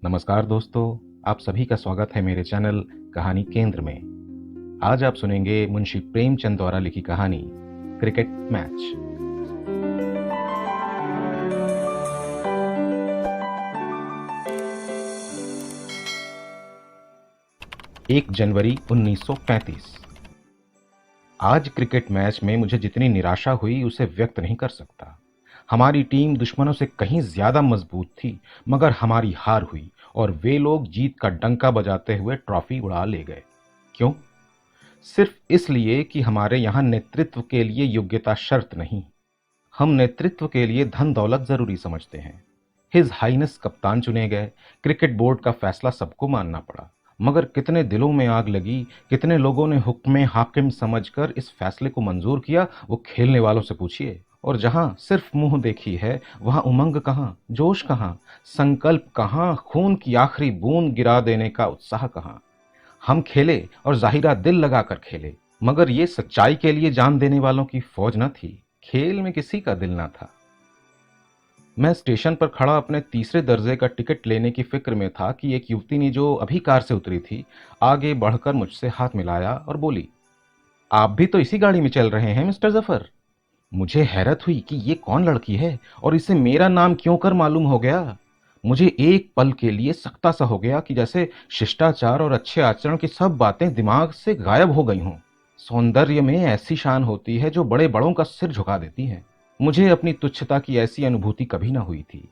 नमस्कार दोस्तों, आप सभी का स्वागत है मेरे चैनल कहानी केंद्र में। आज आप सुनेंगे मुंशी प्रेमचंद द्वारा लिखी कहानी क्रिकेट मैच। 1 जनवरी 1935। आज क्रिकेट मैच में मुझे जितनी निराशा हुई उसे व्यक्त नहीं कर सकता। हमारी टीम दुश्मनों से कहीं ज्यादा मजबूत थी, मगर हमारी हार हुई और वे लोग जीत का डंका बजाते हुए ट्रॉफी उड़ा ले गए। क्यों? सिर्फ इसलिए कि हमारे यहाँ नेतृत्व के लिए योग्यता शर्त नहीं। हम नेतृत्व के लिए धन दौलत जरूरी समझते हैं। हिज हाइनेस कप्तान चुने गए। क्रिकेट बोर्ड का फैसला सबको मानना पड़ा, मगर कितने दिलों में आग लगी, कितने लोगों ने हुक्म हाकिम समझकर इस फैसले को मंजूर किया, वो खेलने वालों से पूछिए। और जहां सिर्फ मुंह देखी है, वहां उमंग कहां, जोश कहां, संकल्प कहां, खून की आखिरी बूंद गिरा देने का उत्साह कहां। हम खेले और जाहिरा दिल लगाकर खेले, मगर ये सच्चाई के लिए जान देने वालों की फौज न थी। खेल में किसी का दिल न था। मैं स्टेशन पर खड़ा अपने तीसरे दर्जे का टिकट लेने की फिक्र में था कि एक युवती ने, जो अभी कार से उतरी थी, आगे बढ़कर मुझसे हाथ मिलाया और बोली, आप भी तो इसी गाड़ी में चल रहे हैं मिस्टर जफर। मुझे हैरत हुई कि ये कौन लड़की है और इसे मेरा नाम क्यों कर मालूम हो गया। मुझे एक पल के लिए सकता सा हो गया कि जैसे शिष्टाचार और अच्छे आचरण की सब बातें दिमाग से गायब हो गई हों। सौंदर्य में ऐसी शान होती है जो बड़े बड़ों का सिर झुका देती है। मुझे अपनी तुच्छता की ऐसी अनुभूति कभी ना हुई थी।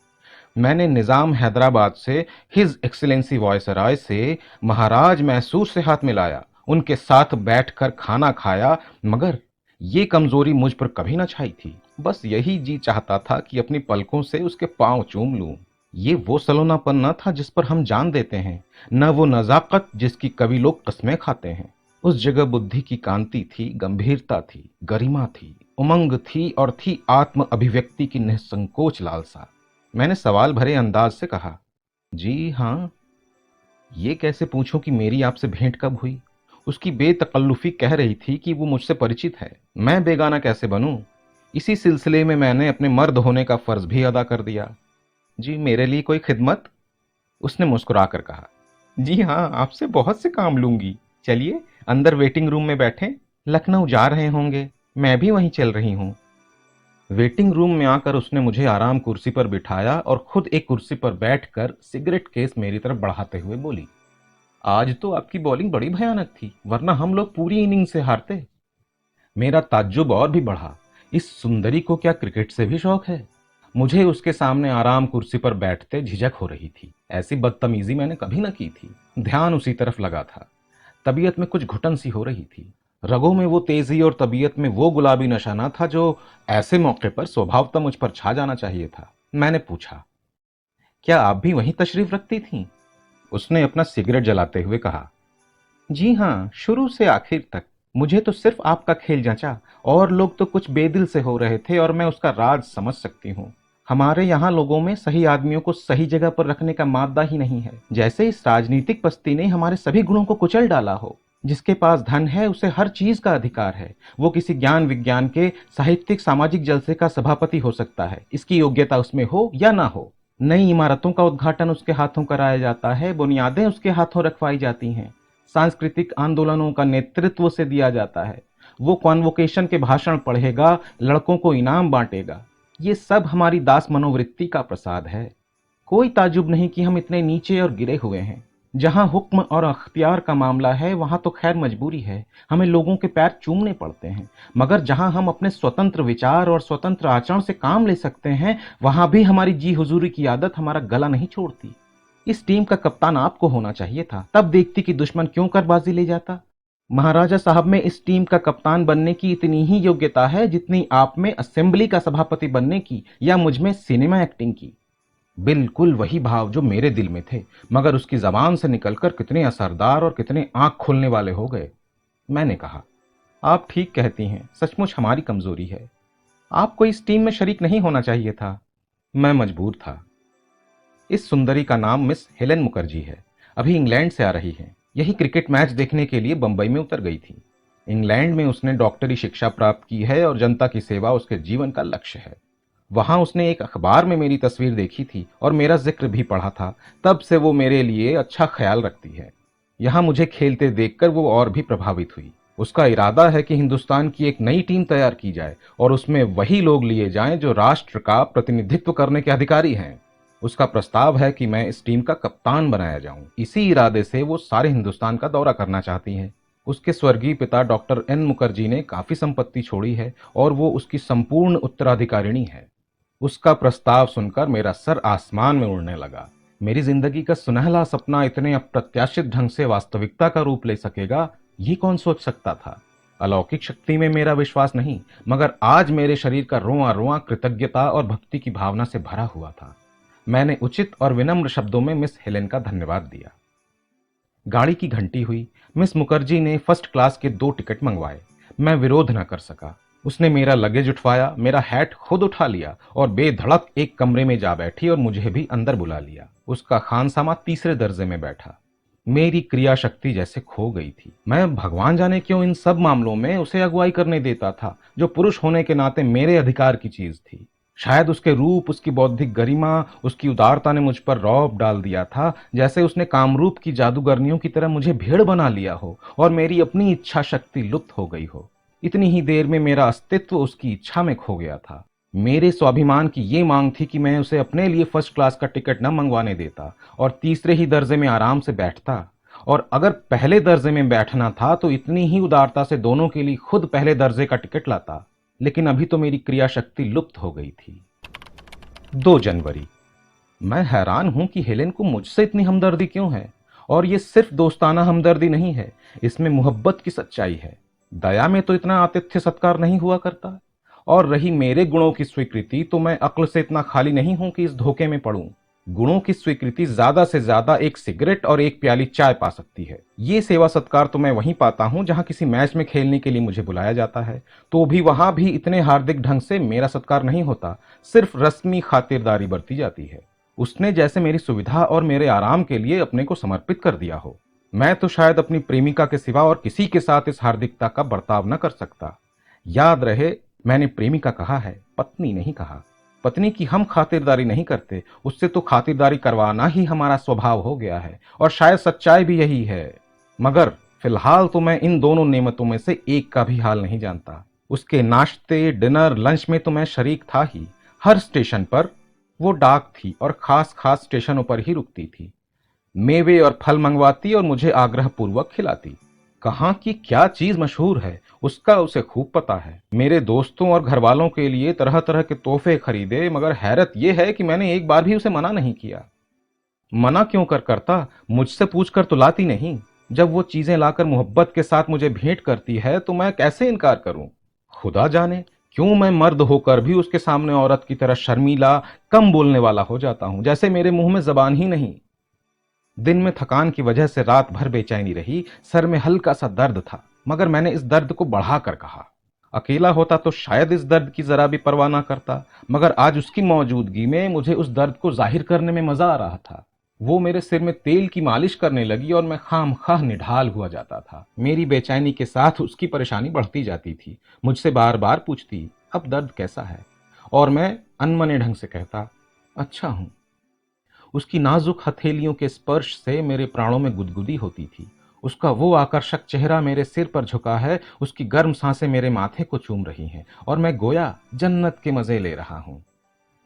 मैंने निजाम हैदराबाद से, हिज एक्सीलेंसी वॉयसराय से, महाराज मैसूर से हाथ मिलाया, उनके साथ बैठकर खाना खाया, मगर ये कमजोरी मुझ पर कभी ना छाई थी। बस यही जी चाहता था कि अपनी पलकों से उसके पांव चूम लूं। ये वो सलोनापन न था जिस पर हम जान देते हैं, न वो नजाकत जिसकी कवि लोग कस्में खाते हैं। उस जगह बुद्धि की कांति थी, गंभीरता थी, गरिमा थी, उमंग थी और थी आत्म अभिव्यक्ति की निसंकोच लालसा। मैंने सवाल भरे अंदाज से कहा, जी हाँ। ये कैसे पूछूं कि मेरी आपसे भेंट कब हुई? उसकी बेतकल्लुफी कह रही थी कि वो मुझसे परिचित है, मैं बेगाना कैसे बनूं? इसी सिलसिले में मैंने अपने मर्द होने का फर्ज भी अदा कर दिया। जी, मेरे लिए कोई खिदमत? उसने मुस्कुराकर कहा, जी हाँ, आपसे बहुत से काम लूंगी। चलिए अंदर वेटिंग रूम में बैठें। लखनऊ जा रहे होंगे, मैं भी वहीं चल रही हूं। वेटिंग रूम में आकर उसने मुझे आराम कुर्सी पर बिठाया और खुद एक कुर्सी पर बैठकर सिगरेट केस मेरी तरफ बढ़ाते हुए बोली, आज तो आपकी बॉलिंग बड़ी भयानक थी, वरना हम लोग पूरी इनिंग से हारते। मेरा ताज्जुब और भी बढ़ा। इस सुंदरी को क्या क्रिकेट से भी शौक है? मुझे उसके सामने आराम कुर्सी पर बैठते झिझक हो रही थी। ऐसी बदतमीजी मैंने कभी न की थी। ध्यान उसी तरफ लगा था। तबीयत में कुछ घुटन सी हो रही थी। रगों में वो तेजी और तबीयत में वो गुलाबी नशा न था जो ऐसे मौके पर स्वभावतः मुझ पर छा जाना चाहिए था। मैंने पूछा, क्या आप भी वहीं तशरीफ रखती थीं? उसने अपना सिगरेट जलाते हुए कहा, जी हाँ, शुरू से आखिर तक। मुझे तो सिर्फ आपका खेल जचा, और लोग तो कुछ बेदिल से हो रहे थे और मैं उसका राज समझ सकती हूँ। हमारे यहाँ लोगों में सही आदमियों को सही जगह पर रखने का मादा ही नहीं है। जैसे इस राजनीतिक पस्ती ने हमारे सभी गुणों को कुचल डाला हो। जिसके पास धन है उसे हर चीज का अधिकार है। वो किसी ज्ञान विज्ञान के साहित्यिक सामाजिक जलसे का सभापति हो सकता है, इसकी योग्यता उसमें हो या ना हो। नई इमारतों का उद्घाटन उसके हाथों कराया जाता है, बुनियादें उसके हाथों रखवाई जाती हैं। सांस्कृतिक आंदोलनों का नेतृत्व से दिया जाता है। वो कॉन्वोकेशन के भाषण पढ़ेगा, लड़कों को इनाम बांटेगा। ये सब हमारी दास मनोवृत्ति का प्रसाद है। कोई ताजुब नहीं कि हम इतने नीचे और गिरे हुए हैं। जहां हुक्म और अख्तियार का मामला है वहां तो खैर मजबूरी है, हमें लोगों के पैर चूमने पड़ते हैं। मगर जहां हम अपने स्वतंत्र विचार और स्वतंत्र आचरण से काम ले सकते हैं, वहां भी हमारी जी हुजूरी की आदत हमारा गला नहीं छोड़ती। इस टीम का कप्तान आपको होना चाहिए था, तब देखती कि दुश्मन क्यों कर बाजी ले जाता। महाराजा साहब में इस टीम का कप्तान बनने की इतनी ही योग्यता है जितनी आप में असेंबली का सभापति बनने की या मुझ में सिनेमा एक्टिंग की। बिल्कुल वही भाव जो मेरे दिल में थे, मगर उसकी जबान से निकलकर कितने असरदार और कितने आंख खोलने वाले हो गए। मैंने कहा, आप ठीक कहती हैं, सचमुच हमारी कमजोरी है। आपको इस टीम में शरीक नहीं होना चाहिए था। मैं मजबूर था। इस सुंदरी का नाम मिस हेलेन मुखर्जी है। अभी इंग्लैंड से आ रही है। यही क्रिकेट मैच देखने के लिए बंबई में उतर गई थी। इंग्लैंड में उसने डॉक्टरी शिक्षा प्राप्त की है और जनता की सेवा उसके जीवन का लक्ष्य है। वहां उसने एक अखबार में मेरी तस्वीर देखी थी और मेरा जिक्र भी पढ़ा था। तब से वो मेरे लिए अच्छा ख्याल रखती है। यहाँ मुझे खेलते देखकर वो और भी प्रभावित हुई। उसका इरादा है कि हिंदुस्तान की एक नई टीम तैयार की जाए और उसमें वही लोग लिए जाएं जो राष्ट्र का प्रतिनिधित्व करने के अधिकारी हैं। उसका प्रस्ताव है कि मैं इस टीम का कप्तान बनाया जाऊं। इसी इरादे से वो सारे हिंदुस्तान का दौरा करना चाहती हैं। उसके स्वर्गीय पिता डॉक्टर एन मुखर्जी ने काफी संपत्ति छोड़ी है और वो उसकी संपूर्ण उत्तराधिकारिणी है। उसका प्रस्ताव सुनकर मेरा सर आसमान में उड़ने लगा। मेरी जिंदगी का सुनहला सपना इतने अप्रत्याशित ढंग से वास्तविकता का रूप ले सकेगा, ये कौन सोच सकता था। अलौकिक शक्ति में मेरा विश्वास नहीं, मगर आज मेरे शरीर का रोंआ रोंआ कृतज्ञता और भक्ति की भावना से भरा हुआ था। मैंने उचित और विनम्र शब्दों में मिस हेलेन का धन्यवाद दिया। गाड़ी की घंटी हुई। मिस मुखर्जी ने फर्स्ट क्लास के 2 टिकट मंगवाए। मैं विरोध न कर सका। उसने मेरा लगेज उठवाया, मेरा हैट खुद उठा लिया और बेधड़क एक कमरे में जा बैठी और मुझे भी अंदर बुला लिया। उसका खानसामा तीसरे दर्जे में बैठा। मेरी क्रिया शक्ति जैसे खो गई थी। मैं भगवान जाने क्यों इन सब मामलों में उसे अगुवाई करने देता था, जो पुरुष होने के नाते मेरे अधिकार की चीज थी। शायद उसके रूप, उसकी बौद्धिक गरिमा, उसकी उदारता ने मुझ पर रौब डाल दिया था, जैसे उसने कामरूप की जादूगरनियों की तरह मुझे भेड़ बना लिया हो और मेरी अपनी इच्छा शक्ति लुप्त हो गई हो। इतनी ही देर में मेरा अस्तित्व उसकी इच्छा में खो गया था। मेरे स्वाभिमान की ये मांग थी कि मैं उसे अपने लिए फर्स्ट क्लास का टिकट न मंगवाने देता और तीसरे ही दर्जे में आराम से बैठता, और अगर पहले दर्जे में बैठना था तो इतनी ही उदारता से दोनों के लिए खुद पहले दर्जे का टिकट लाता। लेकिन अभी तो मेरी क्रिया शक्ति लुप्त हो गई थी। 2 जनवरी। मैं हैरान हूं कि हेलेन को मुझसे इतनी हमदर्दी क्यों है। और ये सिर्फ दोस्ताना हमदर्दी नहीं है, इसमें मोहब्बत की सच्चाई है। दया में तो इतना आतिथ्य सत्कार नहीं हुआ करता। और रही मेरे गुणों की स्वीकृति, तो मैं अक्ल से इतना खाली नहीं हूं कि इस धोखे में पड़ूं। गुणों की स्वीकृति ज्यादा से ज्यादा एक सिगरेट और एक प्याली चाय पा सकती है। ये सेवा सत्कार तो मैं वहीं पाता हूं जहां किसी मैच में खेलने के लिए मुझे बुलाया जाता है, तो भी वहां भी इतने हार्दिक ढंग से मेरा सत्कार नहीं होता, सिर्फ रस्मी खातिरदारी बरती जाती है। उसने जैसे मेरी सुविधा और मेरे आराम के लिए अपने को समर्पित कर दिया हो। मैं तो शायद अपनी प्रेमिका के सिवा और किसी के साथ इस हार्दिकता का बर्ताव न कर सकता। याद रहे, मैंने प्रेमिका कहा है, पत्नी नहीं कहा। पत्नी की हम खातिरदारी नहीं करते, उससे तो खातिरदारी करवाना ही हमारा स्वभाव हो गया है, और शायद सच्चाई भी यही है। मगर फिलहाल तो मैं इन दोनों नेमतों में से एक का भी हाल नहीं जानता। उसके नाश्ते, डिनर, लंच में तो मैं शरीक था ही। हर स्टेशन पर वो डाक थी और खास खास स्टेशनों पर ही रुकती थी। मेवे और फल मंगवाती और मुझे आग्रह पूर्वक खिलाती। कहाँ की क्या चीज मशहूर है, उसका उसे खूब पता है। मेरे दोस्तों और घर वालों के लिए तरह तरह के तोहफे खरीदे, मगर हैरत यह है कि मैंने एक बार भी उसे मना नहीं किया। मना क्यों करता, मुझसे पूछकर तो लाती नहीं। जब वो चीजें लाकर मोहब्बत के साथ मुझे भेंट करती है तो मैं कैसे इनकार करूं। खुदा जाने क्यों मैं मर्द होकर भी उसके सामने औरत की तरह शर्मीला, कम बोलने वाला हो जाता हूं, जैसे मेरे मुंह में जबान ही नहीं। दिन में थकान की वजह से रात भर बेचैनी रही। सर में हल्का सा दर्द था, मगर मैंने इस दर्द को बढ़ाकर कहा। अकेला होता तो शायद इस दर्द की जरा भी परवाह ना करता, मगर आज उसकी मौजूदगी में मुझे उस दर्द को जाहिर करने में मजा आ रहा था। वो मेरे सिर में तेल की मालिश करने लगी और मैं खामखाह निढाल हुआ जाता था। मेरी बेचैनी के साथ उसकी परेशानी बढ़ती जाती थी। मुझसे बार बार पूछती, अब दर्द कैसा है, और मैं अनमने ढंग से कहता, अच्छा हूं। उसकी नाजुक हथेलियों के स्पर्श से मेरे प्राणों में गुदगुदी होती थी। उसका वो आकर्षक चेहरा मेरे सिर पर झुका है, उसकी गर्म सांसें मेरे माथे को चूम रही हैं और मैं गोया जन्नत के मजे ले रहा हूं।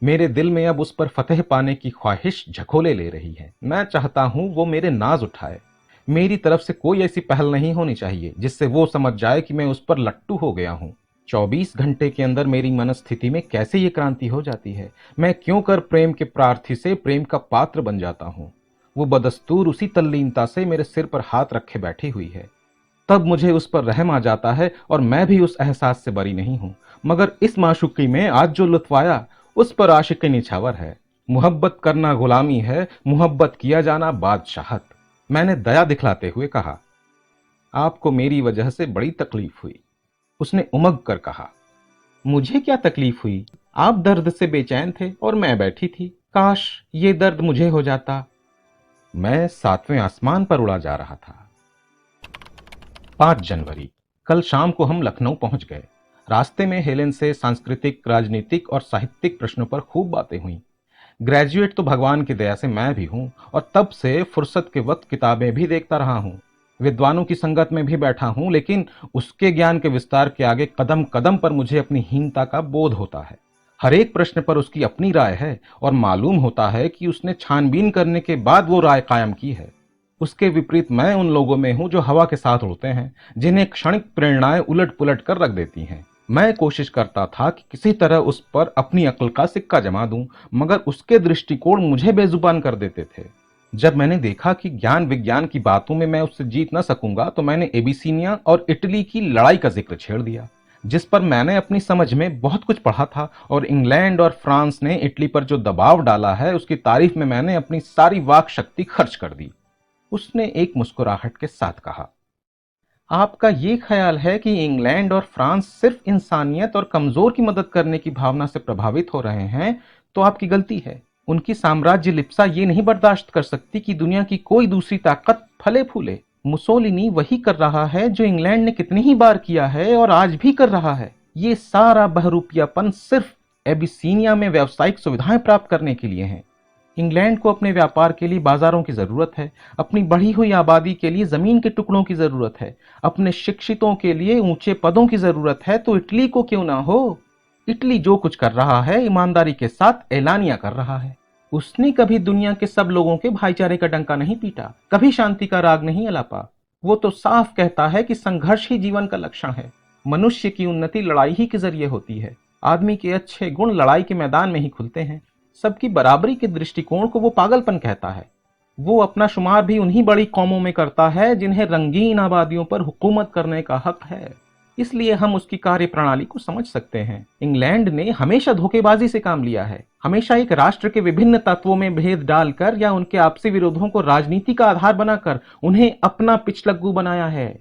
मेरे दिल में अब उस पर फतेह पाने की ख्वाहिश झकोले ले रही है। मैं चाहता हूं वो मेरे नाज उठाए। मेरी तरफ से कोई ऐसी पहल नहीं होनी चाहिए जिससे वो समझ जाए कि मैं उस पर लट्टू हो गया हूं। 24 घंटे के अंदर मेरी मनस्थिति में कैसे ये क्रांति हो जाती है। मैं क्यों कर प्रेम के प्रार्थी से प्रेम का पात्र बन जाता हूं। वो बदस्तूर उसी तल्लीनता से मेरे सिर पर हाथ रखे बैठी हुई है। तब मुझे उस पर रहम आ जाता है और मैं भी उस एहसास से बरी नहीं हूं। मगर इस माशूकी में आज जो लुत्फ आया, उस पर आशिक़ी निछावर है। मुहब्बत करना गुलामी है, मुहब्बत किया जाना बादशाहत। मैंने दया दिखलाते हुए कहा, आपको मेरी वजह से बड़ी तकलीफ हुई। उसने उमग कर कहा, मुझे क्या तकलीफ हुई, आप दर्द से बेचैन थे और मैं बैठी थी। काश ये दर्द मुझे हो जाता। मैं 7वें आसमान पर उड़ा जा रहा था। 5 जनवरी। कल शाम को हम लखनऊ पहुंच गए। रास्ते में हेलेन से सांस्कृतिक, राजनीतिक और साहित्यिक प्रश्नों पर खूब बातें हुई। ग्रेजुएट तो भगवान की दया से मैं भी हूँ और तब से फुर्सत के वक्त किताबें भी देखता रहा हूँ। विद्वानों की संगत में भी बैठा हूँ, लेकिन उसके ज्ञान के विस्तार के आगे कदम कदम पर मुझे अपनी हीनता का बोध होता है। हर एक प्रश्न पर उसकी अपनी राय है और मालूम होता है कि उसने छानबीन करने के बाद वो राय कायम की है। उसके विपरीत मैं उन लोगों में हूं जो हवा के साथ उड़ते हैं, जिन्हें क्षणिक प्रेरणाएं उलट पुलट कर रख देती हैं। मैं कोशिश करता था कि किसी तरह उस पर अपनी अक्ल का सिक्का जमा दूं, मगर उसके दृष्टिकोण मुझे बेजुबान कर देते थे। जब मैंने देखा कि ज्ञान विज्ञान की बातों में मैं उससे जीत न सकूंगा, तो मैंने एबिसीनिया और इटली की लड़ाई का जिक्र छेड़ दिया, जिस पर मैंने अपनी समझ में बहुत कुछ पढ़ा था, और इंग्लैंड और फ्रांस ने इटली पर जो दबाव डाला है उसकी तारीफ में मैंने अपनी सारी वाक शक्ति खर्च कर दी। उसने एक मुस्कुराहट के साथ कहा, आपका ये ख्याल है कि इंग्लैंड और फ्रांस सिर्फ इंसानियत और कमजोर की मदद करने की भावना से प्रभावित हो रहे हैं, तो आपकी गलती है। उनकी साम्राज्य लिप्सा ये नहीं बर्दाश्त कर सकती कि दुनिया की कोई दूसरी ताकत फले फूले। मुसोलिनी वही कर रहा है जो इंग्लैंड ने कितनी ही बार किया है और आज भी कर रहा है। ये सारा बहरूपियापन सिर्फ एबिसीनिया में व्यावसायिक सुविधाएं प्राप्त करने के लिए है। इंग्लैंड को अपने व्यापार के लिए बाजारों की जरूरत है, अपनी बढ़ी हुई आबादी के लिए जमीन के टुकड़ों की जरूरत है, अपने शिक्षितों के लिए ऊंचे पदों की जरूरत है, तो इटली को क्यों ना हो। इटली जो कुछ कर रहा है ईमानदारी के साथ एलानिया कर रहा है। उसने कभी दुनिया के सब लोगों के भाईचारे का डंका नहीं पीटा, कभी शांति का राग नहीं अलापा। वो तो साफ कहता है कि संघर्ष ही जीवन का लक्षण है। मनुष्य की उन्नति लड़ाई ही के जरिए होती है। आदमी के अच्छे गुण लड़ाई के मैदान में ही खुलते हैं। सबकी बराबरी के दृष्टिकोण को वो पागलपन कहता है। वो अपना शुमार भी उन्हीं बड़ी कौमों में करता है जिन्हें रंगीन आबादियों पर हुकूमत करने का हक है। इसलिए हम उसकी कार्यप्रणाली को समझ सकते हैं। इंग्लैंड ने हमेशा धोखेबाजी से काम लिया है, हमेशा एक राष्ट्र के विभिन्न तत्वों में भेद डालकर या उनके आपसी विरोधों को राजनीति का आधार बनाकर उन्हें अपना पिछलग्गू बनाया है।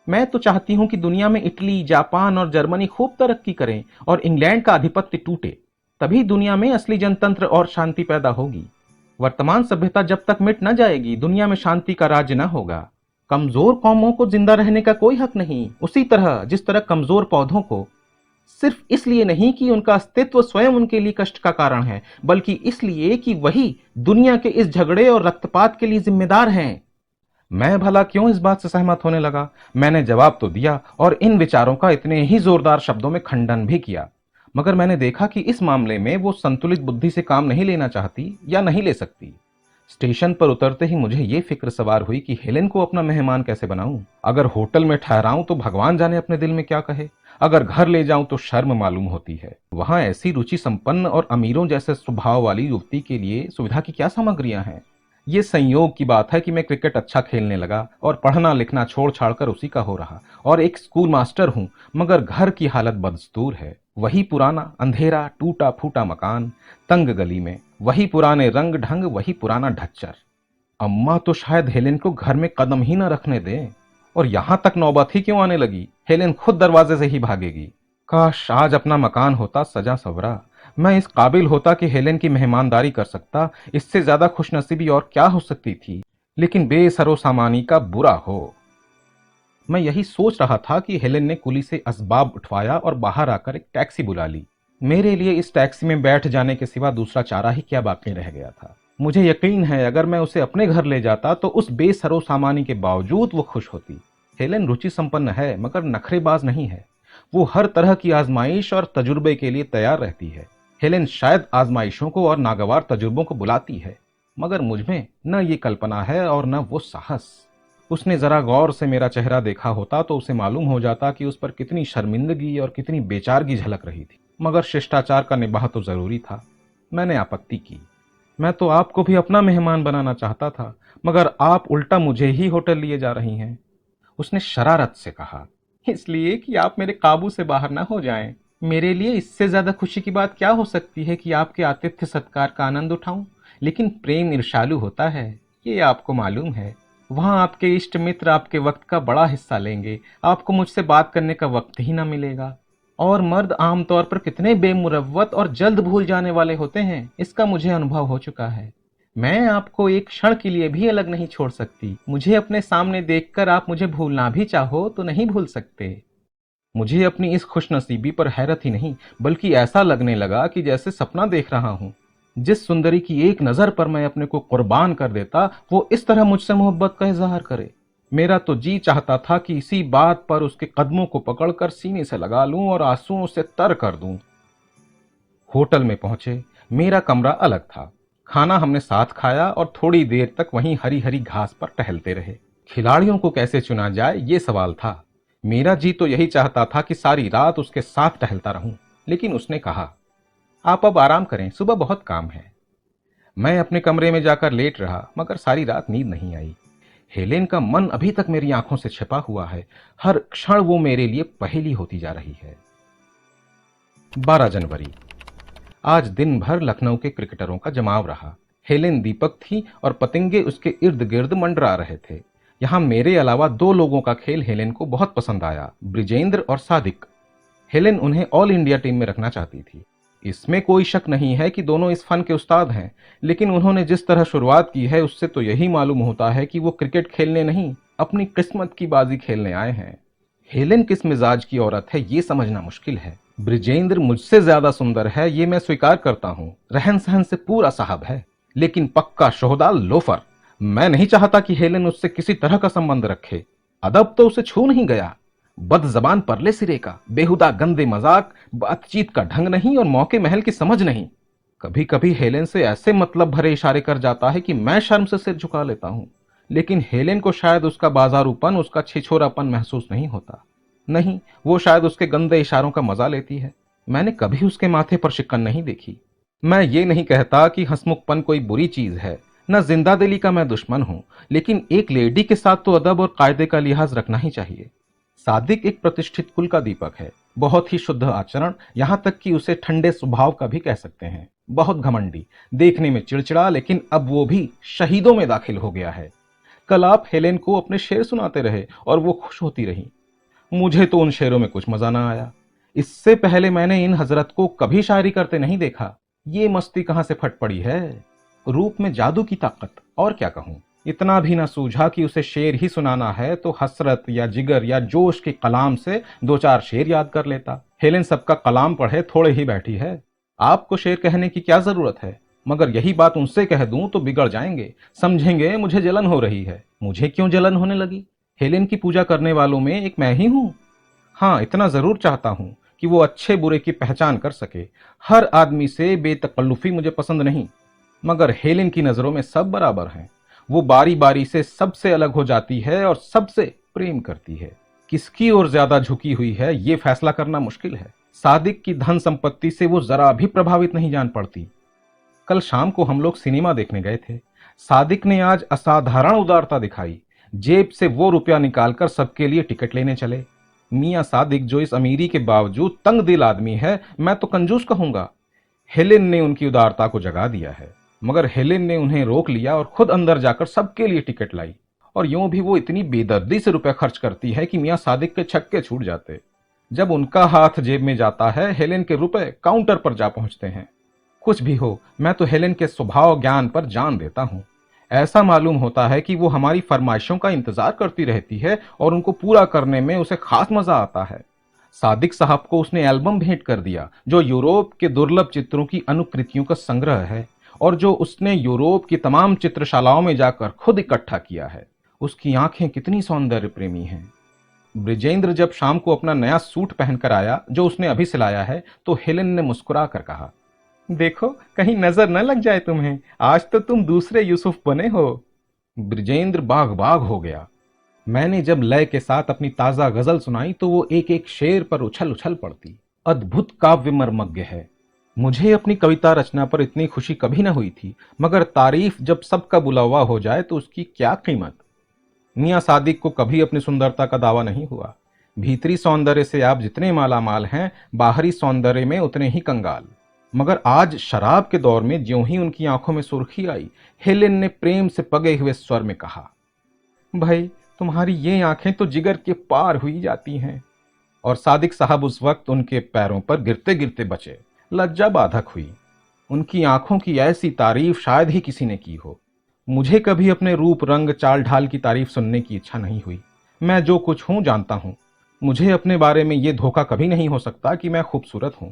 मैं तो चाहती हूं कि दुनिया में इटली, जापान और जर्मनी खूब तरक्की करें और इंग्लैंड का आधिपत्य टूटे। तभी दुनिया में असली जनतंत्र और शांति पैदा होगी। वर्तमान सभ्यता जब तक मिट न जाएगी, दुनिया में शांति का राज्य न होगा। कमजोर कौमों को जिंदा रहने का कोई हक नहीं, उसी तरह जिस तरह कमजोर पौधों को, सिर्फ इसलिए नहीं कि उनका अस्तित्व स्वयं उनके लिए कष्ट का कारण है, बल्कि इसलिए कि वही दुनिया के इस झगड़े और रक्तपात के लिए जिम्मेदार हैं। मैं भला क्यों इस बात से सहमत होने लगा? मैंने जवाब तो दिया और इन विचारों का इतने ही जोरदार शब्दों में खंडन भी किया, मगर मैंने देखा कि इस मामले में वो संतुलित बुद्धि से काम नहीं लेना चाहती या नहीं ले सकती। स्टेशन पर उतरते ही मुझे ये फिक्र सवार हुई कि हेलेन को अपना मेहमान कैसे बनाऊं। अगर होटल में ठहराऊं तो भगवान जाने अपने दिल में क्या कहे, अगर घर ले जाऊं तो शर्म मालूम होती है। वहां ऐसी रुचि संपन्न और अमीरों जैसे स्वभाव वाली युवती के लिए सुविधा की क्या सामग्रियां हैं। ये संयोग की बात है कि मैं क्रिकेट अच्छा खेलने लगा और पढ़ना लिखना छोड़ छाड़ कर उसी का हो रहा, और एक स्कूल मास्टर हूं, मगर घर की हालत बदस्तूर है। वही पुराना अंधेरा टूटा फूटा मकान, तंग गली में वही पुराने रंग ढंग, वही पुराना ढच्चर। अम्मा तो शायद हेलेन को घर में कदम ही न रखने दे, और यहां तक नौबत ही क्यों आने लगी, हेलेन खुद दरवाजे से ही भागेगी। काश आज अपना मकान होता सजा सवरा, मैं इस काबिल होता कि हेलेन की मेहमानदारी कर सकता। इससे ज्यादा खुशनसीबी और क्या हो सकती थी, लेकिन बेसरो सामानी का बुरा हो। मैं यही सोच रहा था कि हेलेन ने कुली से असबाब उठवाया और बाहर आकर एक टैक्सी बुला ली। मेरे लिए इस टैक्सी में बैठ जाने के सिवा दूसरा चारा ही क्या बाकी रह गया था। मुझे यकीन है अगर मैं उसे अपने घर ले जाता तो उस बेसरो सामानी के बावजूद वो खुश होती। हेलेन रुचि संपन्न है मगर नखरेबाज नहीं है। वो हर तरह की आजमाइश और तजुर्बे के लिए तैयार रहती है। हेलेन शायद आजमाइशों को और नागवार तजुर्बों को बुलाती है, मगर मुझमें न ये कल्पना है और न वो साहस। उसने जरा गौर से मेरा चेहरा देखा होता तो उसे मालूम हो जाता कि उस पर कितनी शर्मिंदगी और कितनी बेचारगी झलक रही थी, मगर शिष्टाचार का निभाना तो जरूरी था। मैंने आपत्ति की। मैं तो आपको भी अपना मेहमान बनाना चाहता था, मगर आप उल्टा मुझे ही होटल लिए जा रही हैं। उसने शरारत से कहा, इसलिए कि आप मेरे काबू से बाहर ना हो जाएं। मेरे लिए इससे ज्यादा खुशी की बात क्या हो सकती है कि आपके आतिथ्य सत्कार का आनंद उठाऊं। लेकिन प्रेम ईर्ष्यालु होता है, ये आपको मालूम है। वहां आपके इष्ट मित्र आपके वक्त का बड़ा हिस्सा लेंगे, आपको मुझसे बात करने का वक्त ही ना मिलेगा। और मर्द आमतौर पर कितने बेमुरव्वत और जल्द भूल जाने वाले होते हैं, इसका मुझे अनुभव हो चुका है। मैं आपको एक क्षण के लिए भी अलग नहीं छोड़ सकती। मुझे अपने सामने देखकर आप मुझे भूलना भी चाहो तो नहीं भूल सकते। मुझे अपनी इस खुशनसीबी पर हैरत ही नहीं बल्कि ऐसा लगने लगा कि जैसे सपना देख रहा हूं। जिस सुंदरी की एक नजर पर मैं अपने को कुर्बान कर देता वो इस तरह मुझसे मोहब्बत का इजहार करे। मेरा तो जी चाहता था कि इसी बात पर उसके कदमों को पकड़कर सीने से लगा लूं और आंसुओं से तर कर दूं। होटल में पहुंचे। मेरा कमरा अलग था। खाना हमने साथ खाया और थोड़ी देर तक वहीं हरी हरी घास पर टहलते रहे। खिलाड़ियों को कैसे चुना जाए ये सवाल था। मेरा जी तो यही चाहता था कि सारी रात उसके साथ टहलता रहूं, लेकिन उसने कहा, आप अब आराम करें, सुबह बहुत काम है। मैं अपने कमरे में जाकर लेट रहा, मगर सारी रात नींद नहीं आई। हेलेन का मन अभी तक मेरी आंखों से छिपा हुआ है। हर क्षण वो मेरे लिए पहेली होती जा रही है। 12 जनवरी। आज दिन भर लखनऊ के क्रिकेटरों का जमाव रहा। हेलेन दीपक थी और पतंगे उसके इर्द गिर्द मंडरा रहे थे। यहां मेरे अलावा दो लोगों का खेल हेलेन को बहुत पसंद आया, ब्रिजेंद्र और सादिक। हेलेन उन्हें ऑल इंडिया टीम में रखना चाहती थी। इसमें कोई शक नहीं है कि दोनों इस फन के उस्ताद हैं, लेकिन उन्होंने जिस तरह शुरुआत की है उससे तो यही मालूम होता है कि वो क्रिकेट खेलने नहीं, अपनी किस्मत की बाजी खेलने आए हैं। हेलेन किस मिजाज की औरत है ये समझना मुश्किल है। ब्रिजेंद्र मुझसे ज्यादा सुंदर है ये मैं स्वीकार करता हूं, रहन सहन से पूरा साहब है, लेकिन पक्का शोहदाल लोफर। मैं नहीं चाहता कि हेलेन उससे किसी तरह का संबंध रखे। अदब तो उसे छू नहीं गया। बद जबान परले सिरे का, बेहुदा गंदे मजाक, बातचीत का ढंग नहीं और मौके महल की समझ नहीं। कभी कभी हेलेन से ऐसे मतलब भरे इशारे कर जाता है कि मैं शर्म से सिर झुका लेता हूं, लेकिन हेलेन को शायद उसका बाजारूपन, उसका छिछोरापन महसूस नहीं होता। नहीं, वो शायद उसके गंदे इशारों का मजा लेती है। मैंने कभी उसके माथे पर शिकन नहीं देखी। मैं ये नहीं कहता कि हंसमुखपन कोई बुरी चीज है, न जिंदा दिली का मैं दुश्मन हूं, लेकिन एक लेडी के साथ तो अदब और कायदे का लिहाज रखना ही चाहिए। सादिक एक प्रतिष्ठित कुल का दीपक है, बहुत ही शुद्ध आचरण, यहां तक कि उसे ठंडे स्वभाव का भी कह सकते हैं। बहुत घमंडी, देखने में चिड़चिड़ा, लेकिन अब वो भी शहीदों में दाखिल हो गया है। कल आप हेलेन को अपने शेर सुनाते रहे और वो खुश होती रही। मुझे तो उन शेरों में कुछ मजा ना आया। इससे पहले मैंने इन हजरत को कभी शायरी करते नहीं देखा। ये मस्ती कहां से फट पड़ी है। रूप में जादू की ताकत, और क्या कहूं। इतना भी ना सूझा कि उसे शेर ही सुनाना है तो हसरत या जिगर या जोश के कलाम से दो चार शेर याद कर लेता। हेलेन सबका कलाम पढ़े थोड़े ही बैठी है। आपको शेर कहने की क्या जरूरत है, मगर यही बात उनसे कह दूं तो बिगड़ जाएंगे, समझेंगे मुझे जलन हो रही है। मुझे क्यों जलन होने लगी? हेलेन की पूजा करने वालों में एक मैं ही हूं। हाँ, इतना जरूर चाहता हूं कि वो अच्छे बुरे की पहचान कर सके। हर आदमी से बेतकल्लुफी मुझे पसंद नहीं, मगर हेलेन की नजरों में सब बराबर हैं। वो बारी बारी से सबसे अलग हो जाती है और सबसे प्रेम करती है। किसकी ओर ज्यादा झुकी हुई है ये फैसला करना मुश्किल है। सादिक की धन संपत्ति से वो जरा भी प्रभावित नहीं जान पड़ती। कल शाम को हम लोग सिनेमा देखने गए थे। सादिक ने आज असाधारण उदारता दिखाई। जेब से वो रुपया निकालकर सबके लिए टिकट लेने चले। मियां सादिक जो इस अमीरी के बावजूद तंग दिल आदमी है, मैं तो कंजूस कहूंगा। हेलेन ने उनकी उदारता को जगा दिया है, मगर हेलेन ने उन्हें रोक लिया और खुद अंदर जाकर सबके लिए टिकट लाई। और यूं भी वो इतनी बेदर्दी से रुपया खर्च करती है कि मियां सादिक के छक्के छूट जाते। जब उनका हाथ जेब में जाता है, हेलेन के रुपए काउंटर पर जा पहुंचते हैं। कुछ भी हो, मैं तो हेलेन के स्वभाव ज्ञान पर जान देता हूं। ऐसा मालूम होता है कि वो हमारी फरमाइशों का इंतजार करती रहती है और उनको पूरा करने में उसे खास मजा आता है। सादिक साहब को उसने एल्बम भेंट कर दिया जो यूरोप के दुर्लभ चित्रों की अनुकृतियों का संग्रह है और जो उसने यूरोप की तमाम चित्रशालाओं में जाकर खुद इकट्ठा किया है। उसकी आंखें कितनी सौंदर्य प्रेमी हैं। ब्रिजेंद्र जब शाम को अपना नया सूट पहनकर आया जो उसने अभी सिलाया है, तो हेलेन ने मुस्कुरा कर कहा, देखो कहीं नजर न लग जाए तुम्हें, आज तो तुम दूसरे यूसुफ बने हो। ब्रिजेंद्र बाग बाग हो गया। मैंने जब लय के साथ अपनी ताजा गजल सुनाई तो वो एक एक शेर पर उछल उछल पड़ती। अद्भुत काव्य मर्मज्ञ है। मुझे अपनी कविता रचना पर इतनी खुशी कभी न हुई थी, मगर तारीफ जब सबका बुलावा हो जाए तो उसकी क्या कीमत। मियां सादिक को कभी अपनी सुंदरता का दावा नहीं हुआ। भीतरी सौंदर्य से आप जितने मालामाल हैं, बाहरी सौंदर्य में उतने ही कंगाल। मगर आज शराब के दौर में ज्यों ही उनकी आंखों में सुर्खी आई, हेलेन ने प्रेम से पगे हुए स्वर में कहा, भाई तुम्हारी ये आंखें तो जिगर के पार हुई जाती हैं। और सादिक साहब उस वक्त उनके पैरों पर गिरते गिरते बचे। लज्जा बाधक हुई। उनकी आंखों की ऐसी तारीफ शायद ही किसी ने की हो। मुझे कभी अपने रूप रंग चाल ढाल की तारीफ सुनने की इच्छा नहीं हुई। मैं जो कुछ हूं जानता हूं। मुझे अपने बारे में ये धोखा कभी नहीं हो सकता कि मैं खूबसूरत हूं।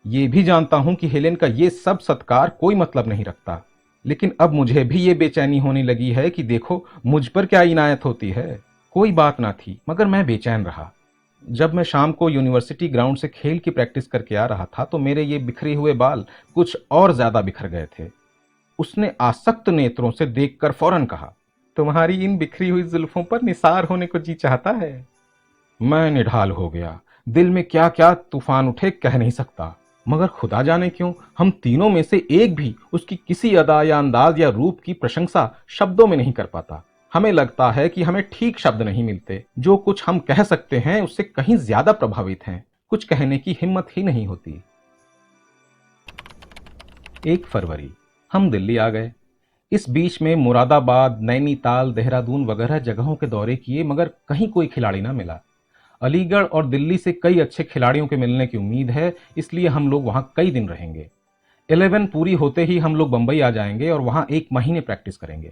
ये भी जानता हूं कि हेलेन का ये सब सत्कार कोई मतलब नहीं रखता। लेकिन अब मुझे भी ये बेचैनी होने लगी है कि देखो मुझ पर क्या इनायत होती है। कोई बात ना थी, मगर मैं बेचैन रहा। जब मैं शाम को यूनिवर्सिटी ग्राउंड से खेल की प्रैक्टिस करके आ रहा था तो मेरे ये बिखरे हुए बाल कुछ और ज्यादा बिखर गए थे। उसने आसक्त नेत्रों से देखकर फौरन कहा, तुम्हारी इन बिखरी हुई जुल्फों पर निसार होने को जी चाहता है। मैं निढाल हो गया। दिल में क्या क्या तूफान उठे कह नहीं सकता, मगर खुदा जाने क्यों हम तीनों में से एक भी उसकी किसी अदा या अंदाज या रूप की प्रशंसा शब्दों में नहीं कर पाता। हमें लगता है कि हमें ठीक शब्द नहीं मिलते। जो कुछ हम कह सकते हैं उससे कहीं ज्यादा प्रभावित हैं। कुछ कहने की हिम्मत ही नहीं होती। 1 फरवरी, हम दिल्ली आ गए। इस बीच में मुरादाबाद, नैनीताल, देहरादून वगैरह जगहों के दौरे किए, मगर कहीं कोई खिलाड़ी ना मिला। अलीगढ़ और दिल्ली से कई अच्छे खिलाड़ियों के मिलने की उम्मीद है, इसलिए हम लोग वहां कई दिन रहेंगे। 11 पूरी होते ही हम लोग बंबई आ जाएंगे और वहां 1 महीने प्रैक्टिस करेंगे।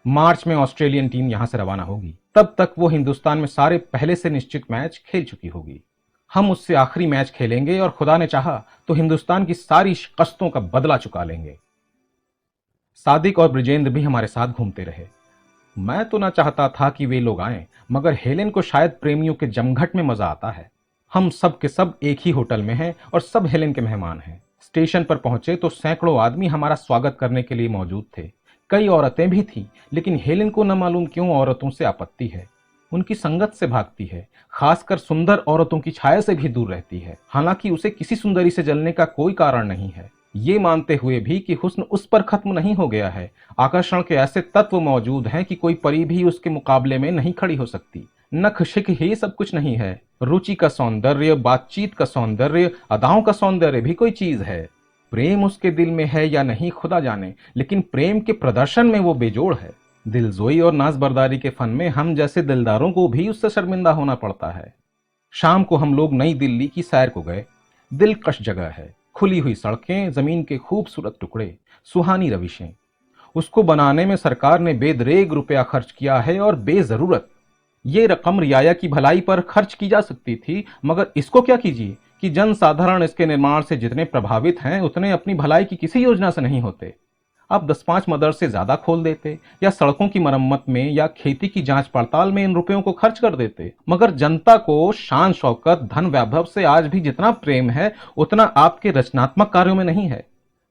मार्च में ऑस्ट्रेलियन टीम यहां से रवाना होगी। तब तक वो हिंदुस्तान में सारे पहले से निश्चित मैच खेल चुकी होगी। हम उससे आखिरी मैच खेलेंगे और खुदा ने चाहा तो हिंदुस्तान की सारी शिकस्तों का बदला चुका लेंगे। सादिक और ब्रिजेंद्र भी हमारे साथ घूमते रहे। मैं तो ना चाहता था कि वे लोग आएं, मगर हेलेन को शायद प्रेमियों के जमघट में मजा आता है। हम सब के सब एक ही होटल में हैं और सब हेलेन के मेहमान हैं। स्टेशन पर पहुंचे तो सैकड़ों आदमी हमारा स्वागत करने के लिए मौजूद थे। कई औरतें भी थीं, लेकिन हेलेन को न मालूम क्यों औरतों से आपत्ति है। उनकी संगत से भागती है, खासकर सुंदर औरतों की छाया से भी दूर रहती है। हालांकि उसे किसी सुंदरी से जलने का कोई कारण नहीं है, ये मानते हुए भी कि हुस्न उस पर खत्म नहीं हो गया है। आकर्षण के ऐसे तत्व मौजूद हैं कि कोई परी भी उसके मुकाबले में नहीं खड़ी हो सकती। नख शिख ही सब कुछ नहीं है। रुचि का सौंदर्य, बातचीत का सौंदर्य, अदाओं का सौंदर्य भी कोई चीज है। प्रेम उसके दिल में है या नहीं खुदा जाने, लेकिन प्रेम के प्रदर्शन में वो बेजोड़ है। दिलजोई और नाजबरदारी के फन में हम जैसे दिलदारों को भी उससे शर्मिंदा होना पड़ता है। शाम को हम लोग नई दिल्ली की सैर को गए। दिलकश जगह है, खुली हुई सड़कें, जमीन के खूबसूरत टुकड़े, सुहानी रविशें। उसको बनाने में सरकार ने बेदरेग रुपया खर्च किया है और बेजरूरत। ये रकम रियाया की भलाई पर खर्च की जा सकती थी, मगर इसको क्या कीजिए कि जन साधारण इसके निर्माण से जितने प्रभावित हैं उतने अपनी भलाई की किसी योजना से नहीं होते। अब 10-5 मदरसे ज्यादा खोल देते, या सड़कों की मरम्मत में या खेती की जांच पड़ताल में इन रुपयों को खर्च कर देते, मगर जनता को शान शौकत, धन वैभव से आज भी जितना प्रेम है उतना आपके रचनात्मक कार्यों में नहीं है।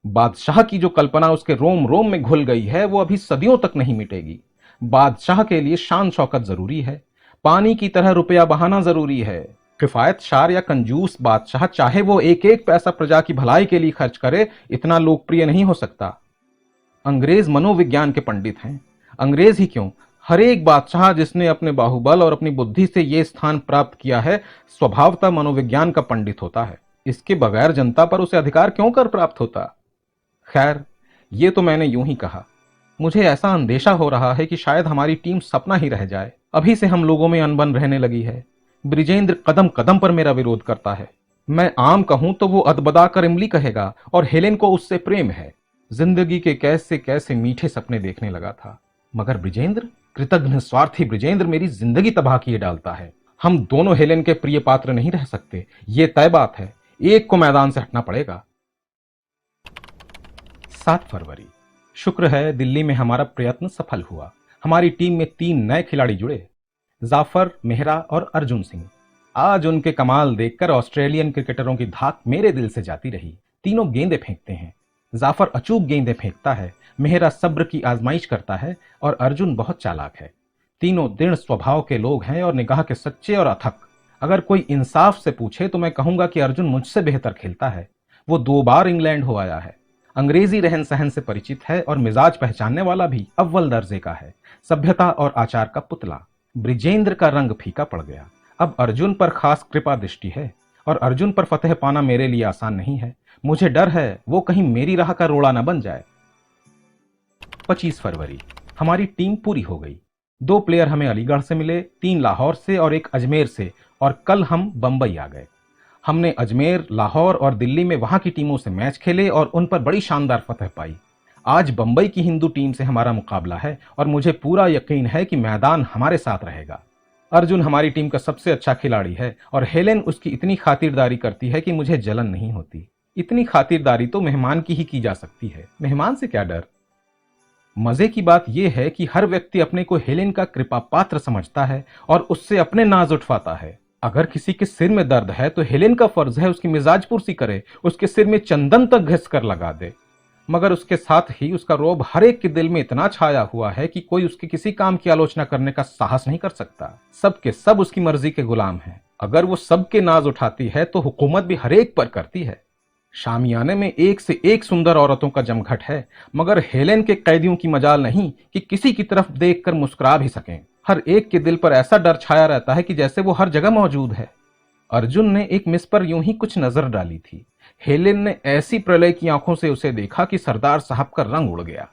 बादशाह की जो कल्पना उसके रोम रोम में घुल गई है वो अभी सदियों तक नहीं मिटेगी। बादशाह के लिए शान शौकत जरूरी है, पानी की तरह रुपया बहाना जरूरी है। किफायत शार या कंजूस बादशाह चाहे वो एक एक पैसा प्रजा की भलाई के लिए खर्च करे, इतना लोकप्रिय नहीं हो सकता। अंग्रेज मनोविज्ञान के पंडित हैं। अंग्रेज ही क्यों, हर एक बादशाह जिसने अपने बाहुबल और अपनी बुद्धि से यह स्थान प्राप्त किया है स्वभावतः मनोविज्ञान का पंडित होता है। इसके बगैर जनता पर उसे अधिकार क्यों कर प्राप्त होता। खैर, ये तो मैंने यूं ही कहा। मुझे ऐसा अंदेशा हो रहा है कि शायद हमारी टीम सपना ही रह जाए। अभी से हम लोगों में अनबन रहने लगी है। ब्रिजेंद्र कदम कदम पर मेरा विरोध करता है। मैं आम कहूं तो वो अदबदा कर इमली कहेगा और हेलेन को उससे प्रेम है। जिंदगी के कैसे कैसे मीठे सपने देखने लगा था, मगर ब्रिजेंद्र, कृतघ्न स्वार्थी ब्रिजेंद्र मेरी जिंदगी तबाह किए डालता है। हम दोनों हेलेन के प्रिय पात्र नहीं रह सकते, ये तय बात है। एक को मैदान से हटना पड़ेगा। 7 फरवरी, शुक्र है दिल्ली में हमारा प्रयत्न सफल हुआ। हमारी टीम में 3 नए खिलाड़ी जुड़े, जाफर, मेहरा और अर्जुन सिंह। आज उनके कमाल देखकर ऑस्ट्रेलियन क्रिकेटरों की धाक मेरे दिल से जाती रही। तीनों गेंदें फेंकते हैं। जाफर अचूक गेंदें फेंकता है, मेहरा सब्र की आजमाइश करता है और अर्जुन बहुत चालाक है। तीनों दृढ़ स्वभाव के लोग हैं और निगाह के सच्चे और अथक। अगर कोई इंसाफ से पूछे तो मैं कहूंगा कि अर्जुन मुझसे बेहतर खेलता है। वो 2 बार इंग्लैंड हो आया है, अंग्रेजी रहन सहन से परिचित है और मिजाज पहचानने वाला भी अव्वल दर्जे का है, सभ्यता और आचार का पुतला। ब्रिजेंद्र का रंग फीका पड़ गया। अब अर्जुन पर खास कृपा दृष्टि है और अर्जुन पर फतेह पाना मेरे लिए आसान नहीं है। मुझे डर है वो कहीं मेरी राह का रोड़ा न बन जाए। 25 फरवरी, हमारी टीम पूरी हो गई। 2 प्लेयर हमें अलीगढ़ से मिले, 3 लाहौर से और 1 अजमेर से, और कल हम बंबई आ गए। हमने अजमेर, लाहौर और दिल्ली में वहां की टीमों से मैच खेले और उन पर बड़ी शानदार फतह पाई। आज बंबई की हिंदू टीम से हमारा मुकाबला है और मुझे पूरा यकीन है कि मैदान हमारे साथ रहेगा। अर्जुन हमारी टीम का सबसे अच्छा खिलाड़ी है और हेलेन उसकी इतनी खातिरदारी करती है कि मुझे जलन नहीं होती। इतनी खातिरदारी तो मेहमान की ही की जा सकती है, मेहमान से क्या डर। मजे की बात यह है कि हर व्यक्ति अपने को हेलेन का कृपा पात्र समझता है और उससे अपने नाज उठवाता है। अगर किसी के सिर में दर्द है तो हेलेन का फर्ज है उसकी मिजाज पुरसी करे, उसके सिर में चंदन तक घिस कर लगा दे। मगर उसके साथ ही उसका रोब हर एक के दिल में इतना छाया हुआ है कि कोई उसके किसी काम की आलोचना करने का साहस नहीं कर सकता। सबके सब उसकी मर्जी के गुलाम हैं। अगर वो सबके नाज उठाती है तो हुकूमत भी हर एक पर करती है। शामियाने में एक से एक सुंदर औरतों का जमघट है, मगर हेलेन के कैदियों की मजाल नहीं कि किसी की तरफ देखकर मुस्कुरा भी सकें। हर एक के दिल पर ऐसा डर छाया रहता है कि जैसे वो हर जगह मौजूद है। अर्जुन ने एक मिस पर यूं ही कुछ नजर डाली थी। हेलेन ने ऐसी प्रलय की आंखों से उसे देखा कि सरदार साहब का रंग उड़ गया।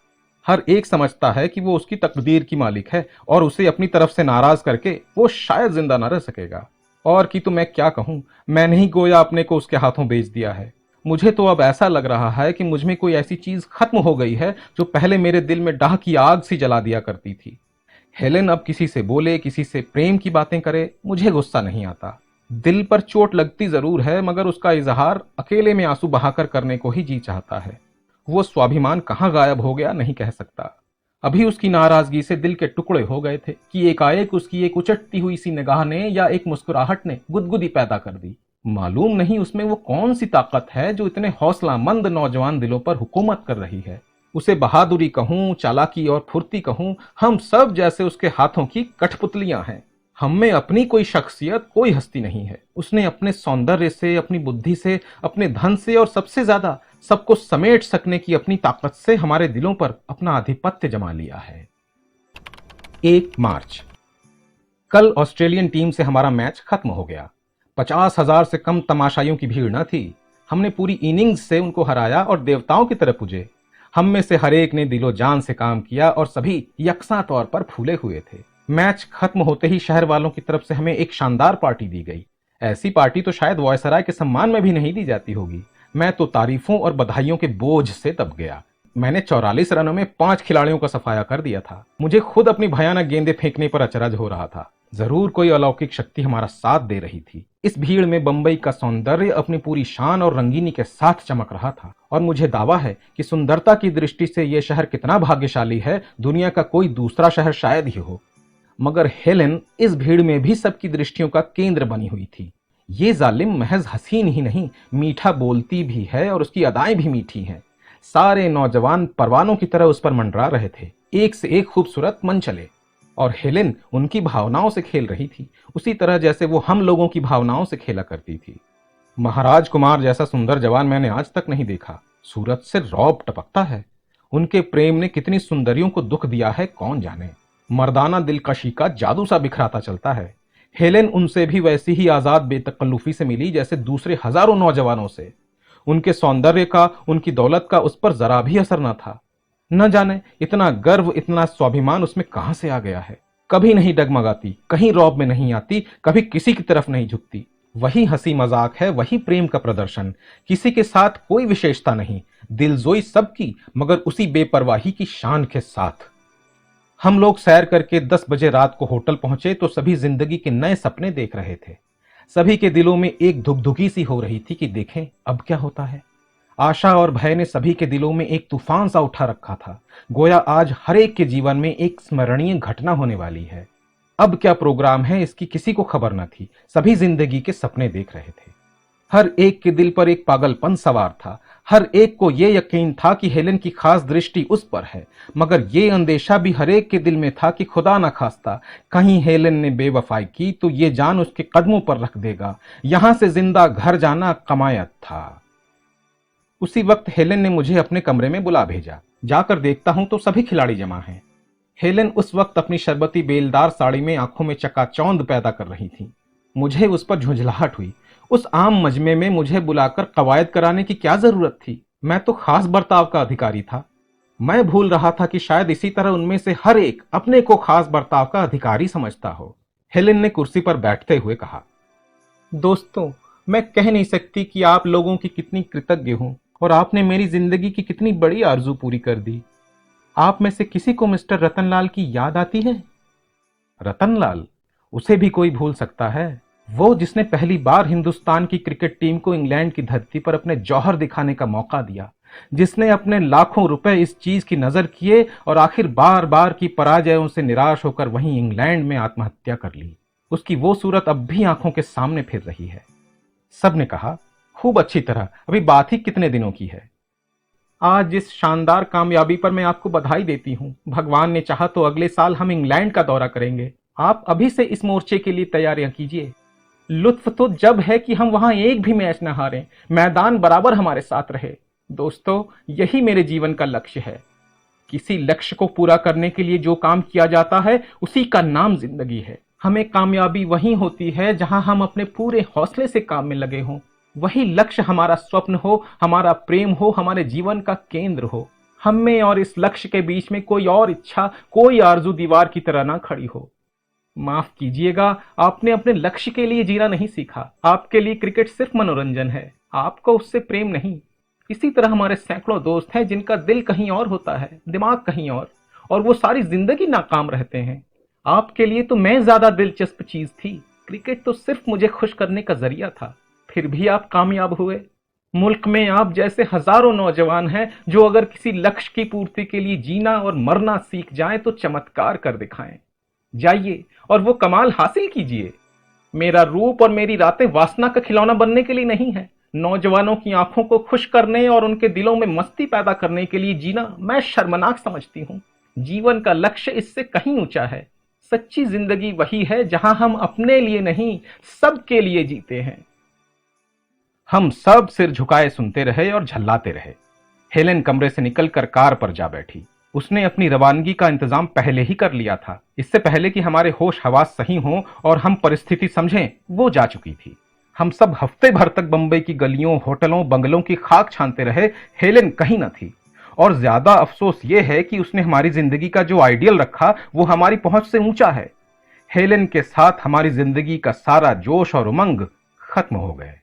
हर एक समझता है कि वो उसकी तकदीर की मालिक है और उसे अपनी तरफ से नाराज करके वो शायद जिंदा न रह सकेगा। और कि तो मैं क्या कहूं, मैंने ही गोया अपने को उसके हाथों बेच दिया है। मुझे तो अब ऐसा लग रहा है कि मुझ में कोई ऐसी चीज खत्म हो गई है जो पहले मेरे दिल में डाह की आग सी जला दिया करती थी। हेलेन अब किसी से बोले, किसी से प्रेम की बातें करे, मुझे गुस्सा नहीं आता। दिल पर चोट लगती जरूर है, मगर उसका इजहार अकेले में आंसू बहाकर करने को ही जी चाहता है। वो स्वाभिमान कहाँ गायब हो गया नहीं कह सकता। अभी उसकी नाराजगी से दिल के टुकड़े हो गए थे कि एकाएक उसकी एक उचटती हुई सी निगाह ने या एक मुस्कुराहट ने गुदगुदी पैदा कर दी। मालूम नहीं उसमें वो कौन सी ताकत है जो इतने हौसलामंद नौजवान दिलों पर हुकूमत कर रही है। उसे बहादुरी कहूं, चालाकी और फुर्ती कहूं, हम सब जैसे उसके हाथों की कठपुतलियां हैं। हम में अपनी कोई शख्सियत, कोई हस्ती नहीं है। उसने अपने सौंदर्य से, अपनी बुद्धि से, अपने धन से और सबसे ज्यादा सबको समेट सकने की अपनी ताकत से हमारे दिलों पर अपना आधिपत्य जमा लिया है। 1 मार्च। कल ऑस्ट्रेलियन टीम से हमारा मैच खत्म हो गया। 50,000 से कम तमाशाइयों की भीड़ न थी। हमने पूरी इनिंग्स से उनको हराया और देवताओं की तरह पूजे। हम में से हर एक ने दिलो जान से काम किया और सभी यकसा तौर पर फूले हुए थे। मैच खत्म होते ही शहर वालों की तरफ से हमें एक शानदार पार्टी दी गई। ऐसी पार्टी तो शायद वॉयसराय के सम्मान में भी नहीं दी जाती होगी। मैं तो तारीफों और बधाइयों के बोझ से दब गया। मैंने 44 रनों में 5 खिलाड़ियों का सफाया कर दिया था। मुझे खुद अपनी भयानक गेंदें फेंकने पर अचरज हो रहा था। जरूर कोई अलौकिक शक्ति हमारा साथ दे रही थी। इस भीड़ में बंबई का सौंदर्य अपनी पूरी शान और रंगीनी के साथ चमक रहा था और मुझे दावा है कि सुंदरता की दृष्टि से यह शहर कितना भाग्यशाली है, दुनिया का कोई दूसरा शहर शायद ही हो। मगर हेलेन इस भीड़ में भी सबकी दृष्टियों का केंद्र बनी हुई थी। ये जालिम महज हसीन ही नहीं, मीठा बोलती भी है और उसकी अदाएं भी मीठी हैं। सारे नौजवान परवानों की तरह उस पर मंडरा रहे थे। एक से एक खूबसूरत मन चले और हेलेन उनकी भावनाओं से खेल रही थी, उसी तरह जैसे वो हम लोगों की भावनाओं से खेला करती थी। महाराज कुमार जैसा सुंदर जवान मैंने आज तक नहीं देखा। सूरत से रौब टपकता है। उनके प्रेम ने कितनी सुंदरियों को दुख दिया है कौन जाने। मर्दाना दिलकशी का जादू सा बिखराता चलता है। हेलेन उनसे भी वैसी ही आजाद बेतकल्लुफी से मिली जैसे दूसरे हजारों नौजवानों से। उनके सौंदर्य का, उनकी दौलत का उस पर जरा भी असर न था। न जाने इतना गर्व, इतना स्वाभिमान उसमें कहां से आ गया है। कभी नहीं डगमगाती, कहीं रौब में नहीं आती, कभी किसी की तरफ नहीं झुकती। वही हंसी मजाक है, वही प्रेम का प्रदर्शन। किसी के साथ कोई विशेषता नहीं, दिलजोई सबकी, मगर उसी बेपरवाही की शान के साथ। हम लोग सैर करके 10 बजे रात को होटल पहुंचे तो सभी जिंदगी के नए सपने देख रहे थे। सभी के दिलों में एक धुकधुकी सी हो रही थी कि देखें अब क्या होता है। आशा और भय ने सभी के दिलों में एक तूफान सा उठा रखा था। गोया आज हर एक के जीवन में एक स्मरणीय घटना होने वाली है। अब क्या प्रोग्राम है इसकी किसी को खबर न थी। सभी जिंदगी के सपने देख रहे थे। हर एक के दिल पर एक पागलपन सवार था। हर एक को यह यकीन था कि हेलेन की खास दृष्टि उस पर है, मगर यह अंदेशा भी हर एक के दिल में था कि खुदा न खास्ता कहीं हेलेन ने बेवफाई की तो ये जान उसके कदमों पर रख देगा। यहां से जिंदा घर जाना कमायत था। उसी वक्त हेलेन ने मुझे अपने कमरे में बुला भेजा। जाकर देखता हूं तो सभी खिलाड़ी जमा हैं। हेलेन उस वक्त अपनी शरबती बेलदार साड़ी में आंखों में चकाचौंध पैदा कर रही थी। मुझे उस पर झुंझलाहट हुई। उस आम मजमे में मुझे बुलाकर कवायद कराने की क्या जरूरत थी। मैं तो खास बर्ताव का अधिकारी था। मैं भूल रहा था कि शायद इसी तरह उनमें से हर एक अपने को खास बर्ताव का अधिकारी समझता हो। हेलेन ने कुर्सी पर बैठते हुए कहा, दोस्तों, मैं कह नहीं सकती कि आप लोगों की कितनी कृतज्ञ हूं और आपने मेरी जिंदगी की कितनी बड़ी आरजू पूरी कर दी। आप में से किसी को मिस्टर रतनलाल की याद आती है? रतनलाल? उसे भी कोई भूल सकता है? वो जिसने पहली बार हिंदुस्तान की क्रिकेट टीम को इंग्लैंड की धरती पर अपने जौहर दिखाने का मौका दिया, जिसने अपने लाखों रुपए इस चीज की नजर किए और आखिर बार बार की पराजयों से निराश होकर वहीं इंग्लैंड में आत्महत्या कर ली। उसकी वो सूरत अब भी आंखों के सामने फिर रही है। सबने कहा, खूब अच्छी तरह, अभी बात ही कितने दिनों की है। आज इस शानदार कामयाबी पर मैं आपको बधाई देती हूं। भगवान ने चाहा तो अगले साल हम इंग्लैंड का दौरा करेंगे। आप अभी से इस मोर्चे के लिए तैयारियां कीजिए। लुत्फ तो जब है कि हम वहां एक भी मैच न हारें, मैदान बराबर हमारे साथ रहे। दोस्तों, यही मेरे जीवन का लक्ष्य है। किसी लक्ष्य को पूरा करने के लिए जो काम किया जाता है उसी का नाम जिंदगी है। हमें कामयाबी वहीं होती है जहां हम अपने पूरे हौसले से काम में लगे हों। वही लक्ष्य हमारा स्वप्न हो, हमारा प्रेम हो, हमारे जीवन का केंद्र हो। हम में और इस लक्ष्य के बीच में कोई और इच्छा, कोई आरजू दीवार की तरह ना खड़ी हो। माफ कीजिएगा, आपने अपने लक्ष्य के लिए जीना नहीं सीखा। आपके लिए क्रिकेट सिर्फ मनोरंजन है, आपको उससे प्रेम नहीं। इसी तरह हमारे सैकड़ों दोस्त हैं जिनका दिल कहीं और होता है, दिमाग कहीं और वो सारी जिंदगी नाकाम रहते हैं। आपके लिए तो मैं ज्यादा दिलचस्प चीज थी। क्रिकेट तो सिर्फ मुझे खुश करने का जरिया था, फिर भी आप कामयाब हुए। मुल्क में आप जैसे हजारों नौजवान हैं जो अगर किसी लक्ष्य की पूर्ति के लिए जीना और मरना सीख जाएं तो चमत्कार कर दिखाएं। जाइए और वो कमाल हासिल कीजिए। मेरा रूप और मेरी रातें वासना का खिलौना बनने के लिए नहीं है। नौजवानों की आंखों को खुश करने और उनके दिलों में मस्ती पैदा करने के लिए जीना मैं शर्मनाक समझती हूँ। जीवन का लक्ष्य इससे कहीं ऊंचा है। सच्ची जिंदगी वही है जहां हम अपने लिए नहीं, सबके लिए जीते हैं। हम सब सिर झुकाए सुनते रहे और झल्लाते रहे। हेलेन कमरे से निकलकर कार पर जा बैठी। उसने अपनी रवानगी का इंतजाम पहले ही कर लिया था। इससे पहले कि हमारे होश हवास सही हों और हम परिस्थिति समझें, वो जा चुकी थी। हम सब हफ्ते भर तक बंबई की गलियों, होटलों, बंगलों की खाक छानते रहे। हेलेन कहीं न थी। और ज्यादा अफसोस ये है कि उसने हमारी जिंदगी का जो आइडियल रखा वो हमारी पहुंच से ऊंचा है। हेलेन के साथ हमारी जिंदगी का सारा जोश और उमंग खत्म हो गए।